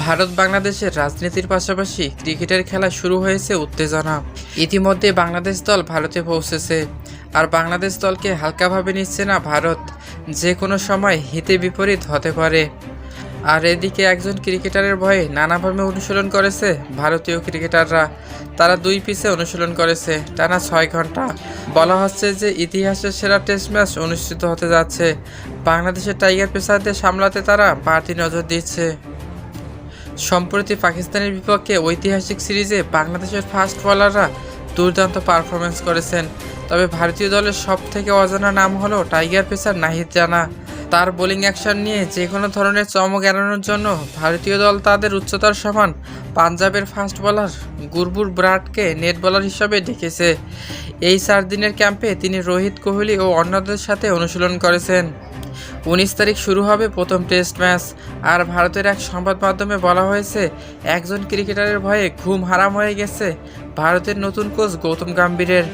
ভারত বাংলাদেশের রাজনীতির পাশাপাশি ক্রিকেটের খেলা শুরু হয়েছে উত্তেজনা। ইতিমধ্যে বাংলাদেশ দল ভারতে পৌঁছেছে, আর বাংলাদেশ দলকে হালকাভাবে নিচ্ছে না ভারত। যে কোনো সময় হিতে বিপরীত হতে পারে। আর এদিকে একজন ক্রিকেটারের ভয়ে নানাভাবে অনুশীলন করেছে ভারতীয় ক্রিকেটাররা। তারা 2 পিচে অনুশীলন করেছে টানা 6 ঘন্টা। বলা হচ্ছে যে ইতিহাসের সেরা টেস্ট ম্যাচ অনুষ্ঠিত হতে যাচ্ছে। বাংলাদেশের টাইগার পেসারদের সামলাতে তারা বাড়তি নজর দিচ্ছে। সম্প্রতি পাকিস্তানের বিপক্ষে ঐতিহাসিক সিরিজে বাংলাদেশের ফাস্ট বোলাররা দুর্দান্ত পারফরমেন্স করেছেন। তবে ভারতীয় দলের সবথেকে অজানা নাম হলো টাইগার পেসার নাহিদ রানা। তার বোলিং অ্যাকশন নিয়ে যে কোনো ধরনের চমক এড়ানোর জন্য ভারতীয় দল তাদের উচ্চতার সমান পাঞ্জাবের ফাস্ট বোলার গুরবুর ব্রাডকে নেট বোলার হিসাবে ডেকেছে। এই 4 দিনের ক্যাম্পে তিনি রোহিত কোহলি ও অন্যদের সাথে অনুশীলন করেছেন। 19 তারিখ শুরু হবে প্রথম টেস্ট ম্যাচ। আর ভারতের এক সংবাদ মাধ্যমে বলা হয়েছে, একজন ক্রিকেটারের ভয়ে ঘুম হারাম হয়ে গেছে ভারতের নতুন কোচ গৌতম গম্ভীরের।